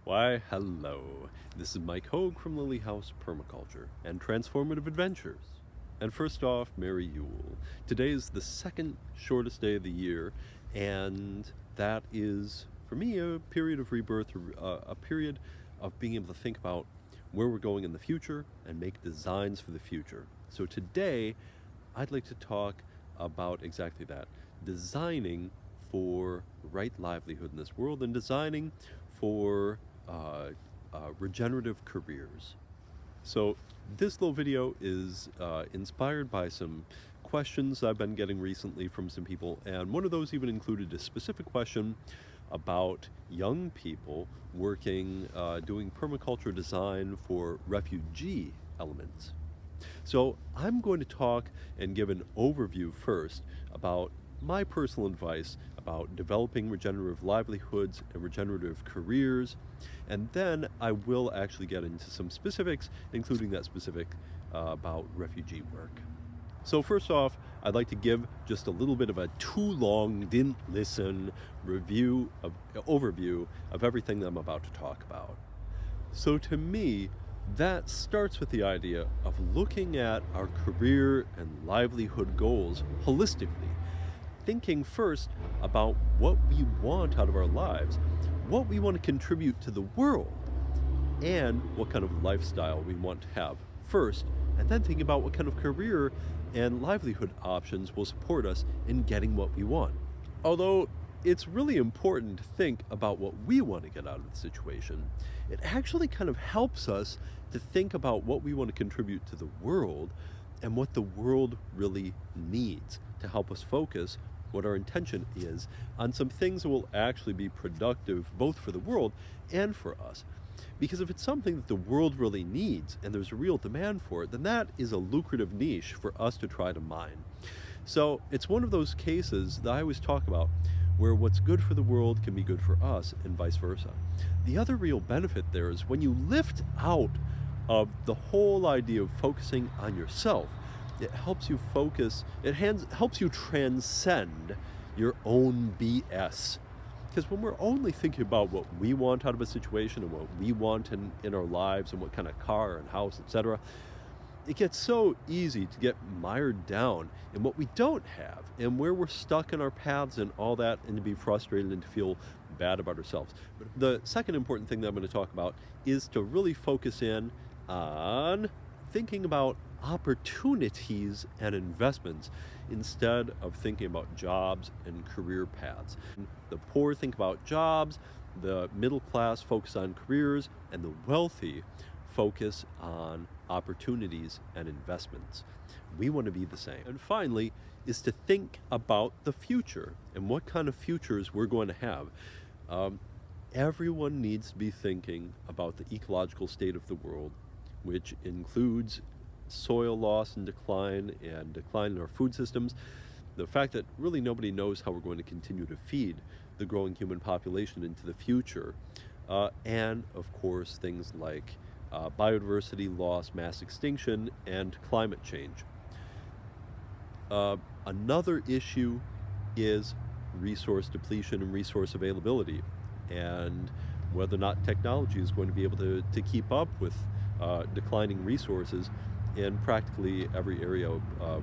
Why, hello. This is Mike Hogue from Lily House Permaculture and Transformative Adventures. And first off, Merry Yule. Today is the second shortest day of the year, and that is, for me, a period of rebirth, a period of being able to think about where we're going in the future and make designs for the future. So today, I'd like to talk about exactly that, designing for the right livelihood in this world and designing for regenerative careers. So this little video is inspired by some questions I've been getting recently from some people, and one of those even included a specific question about young people working, doing permaculture design for refugee elements. So I'm going to talk and give an overview first about my personal advice about developing regenerative livelihoods and regenerative careers, and then I will actually get into some specifics, including that specific about refugee work. So first off, I'd like to give just a little bit of a too long, didn't listen overview of everything that I'm about to talk about. So to me, that starts with the idea of looking at our career and livelihood goals holistically, thinking first about what we want out of our lives, what we want to contribute to the world, and what kind of lifestyle we want to have first, and then thinking about what kind of career and livelihood options will support us in getting what we want. Although it's really important to think about what we want to get out of the situation, it actually kind of helps us to think about what we want to contribute to the world and what the world really needs to help us focus what our intention is on some things that will actually be productive both for the world and for us. Because if it's something that the world really needs and there's a real demand for it, then that is a lucrative niche for us to try to mine. So it's one of those cases that I always talk about where what's good for the world can be good for us and vice versa. The other real benefit there is when you lift out of the whole idea of focusing on yourself, it helps you focus, helps you transcend your own BS. Because when we're only thinking about what we want out of a situation and what we want in our lives and what kind of car and house, etc., it gets so easy to get mired down in what we don't have and where we're stuck in our paths and all that, and to be frustrated and to feel bad about ourselves. But the second important thing that I'm going to talk about is to really focus in on thinking about opportunities and investments instead of thinking about jobs and career paths. The poor think about jobs, the middle class focus on careers, and the wealthy focus on opportunities and investments. We want to be the same. And finally is to think about the future and what kind of futures we're going to have. Everyone needs to be thinking about the ecological state of the world, which includes soil loss and decline in our food systems, the fact that really nobody knows how we're going to continue to feed the growing human population into the future, and of course things like biodiversity loss, mass extinction, and climate change. Another issue is resource depletion and resource availability, and whether or not technology is going to be able to keep up with declining resources in practically every area of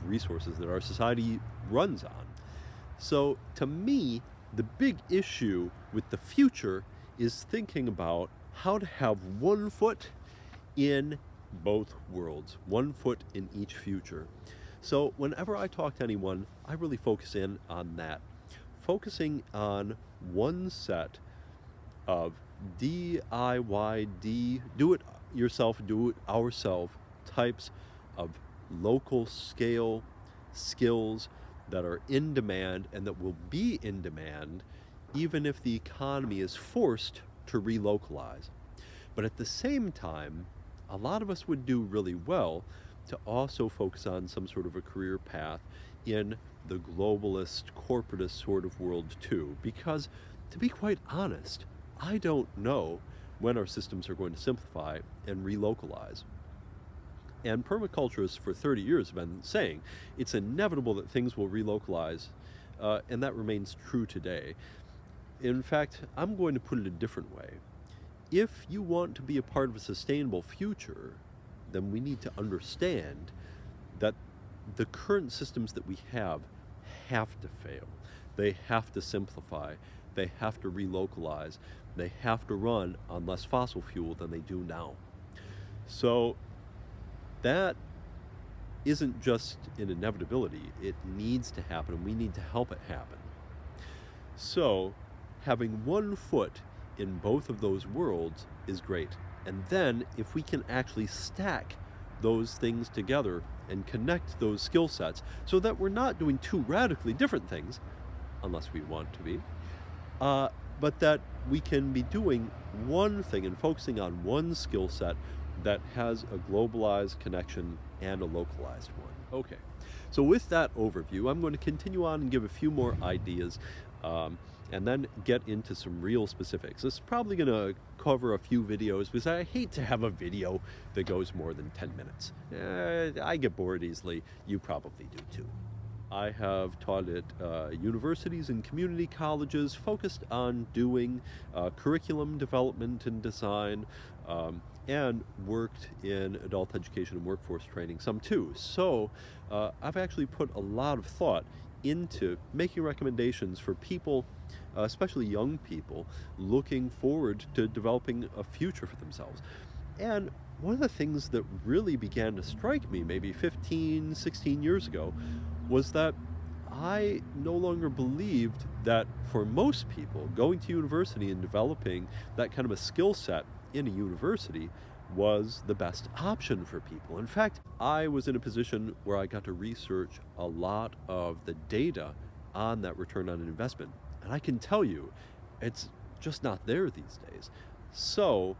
resources that our society runs on. So to me, the big issue with the future is thinking about how to have one foot in both worlds, one foot in each future. So whenever I talk to anyone, I really focus in on that, focusing on one set of DIY, do it yourself, do it ourselves types of local scale skills that are in demand and that will be in demand even if the economy is forced to relocalize. But at the same time, a lot of us would do really well to also focus on some sort of a career path in the globalist, corporatist sort of world too, because to be quite honest, I don't know when our systems are going to simplify and relocalize. And permaculturists for 30 years have been saying it's inevitable that things will relocalize, and that remains true today. In fact, I'm going to put it a different way. if you want to be a part of a sustainable future, then we need to understand that the current systems that we have to fail. They have to simplify. They have to relocalize. They have to run on less fossil fuel than they do now. So that isn't just an inevitability. It needs to happen, and we need to help it happen. So having one foot in both of those worlds is great. And then if we can actually stack those things together and connect those skill sets so that we're not doing two radically different things, unless we want to be, but that we can be doing one thing and focusing on one skill set that has a globalized connection and a localized one. Okay, so with that overview, I'm going to continue on and give a few more ideas and then get into some real specifics. This is probably going to cover a few videos because I hate to have a video that goes more than 10 minutes. I get bored easily. You probably do too. I have taught at universities and community colleges focused on doing curriculum development and design, and worked in adult education and workforce training some too. So I've actually put a lot of thought into making recommendations for people, especially young people, looking forward to developing a future for themselves. And one of the things that really began to strike me maybe 15, 16 years ago was that I no longer believed that for most people, going to university and developing that kind of a skill set in a university was the best option for people. In fact, I was in a position where I got to research a lot of the data on that return on investment. And I can tell you, it's just not there these days. So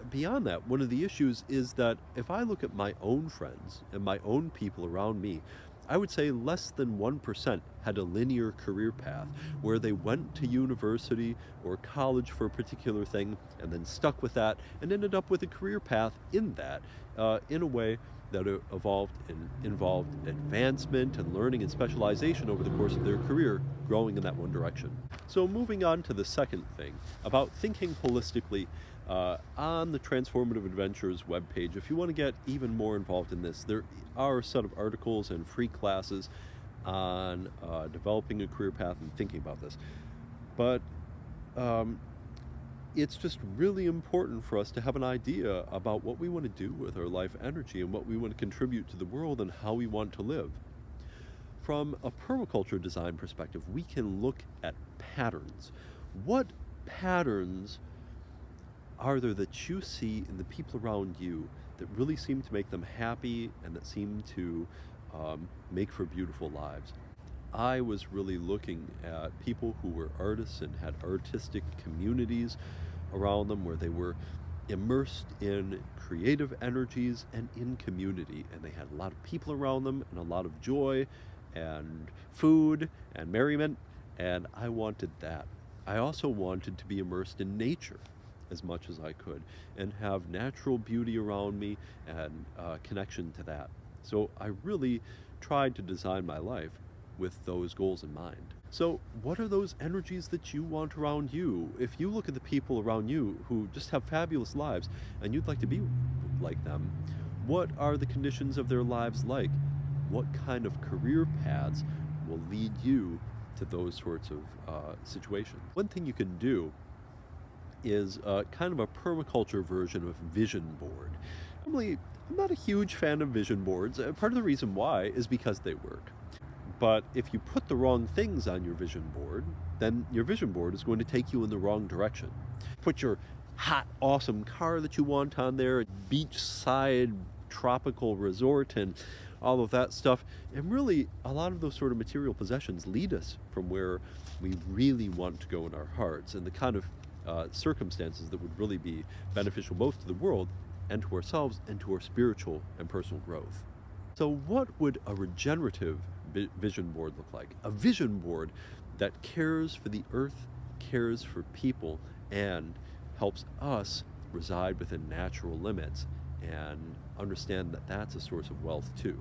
beyond that, one of the issues is that if I look at my own friends and my own people around me, I would say less than 1% had a linear career path where they went to university or college for a particular thing and then stuck with that and ended up with a career path in that in a way that involved advancement and learning and specialization over the course of their career, growing in that one direction. So moving on to the second thing, about thinking holistically, on the Transformative Adventures webpage, if you want to get even more involved in this, there are a set of articles and free classes on developing a career path and thinking about this. But it's just really important for us to have an idea about what we want to do with our life energy and what we want to contribute to the world and how we want to live. From a permaculture design perspective, we can look at patterns. What patterns are there that you see in the people around you that really seem to make them happy and that seem to make for beautiful lives? I was really looking at people who were artists and had artistic communities around them where they were immersed in creative energies and in community, and they had a lot of people around them and a lot of joy and food and merriment, and I wanted that. I also wanted to be immersed in nature as much as I could and have natural beauty around me and connection to that. So I really tried to design my life with those goals in mind. So what are those energies that you want around you? If you look at the people around you who just have fabulous lives and you'd like to be like them, what are the conditions of their lives like? What kind of career paths will lead you to those sorts of situations? One thing you can do is kind of a permaculture version of vision board. I'm not a huge fan of vision boards. Part of the reason why is because they work. But if you put the wrong things on your vision board, then your vision board is going to take you in the wrong direction. Put your hot, awesome car that you want on there, beachside tropical resort and all of that stuff. And really, a lot of those sort of material possessions lead us from where we really want to go in our hearts and the kind of circumstances that would really be beneficial both to the world and to ourselves and to our spiritual and personal growth. So what would a regenerative vision board look like? A vision board that cares for the earth, cares for people, and helps us reside within natural limits and understand that that's a source of wealth too.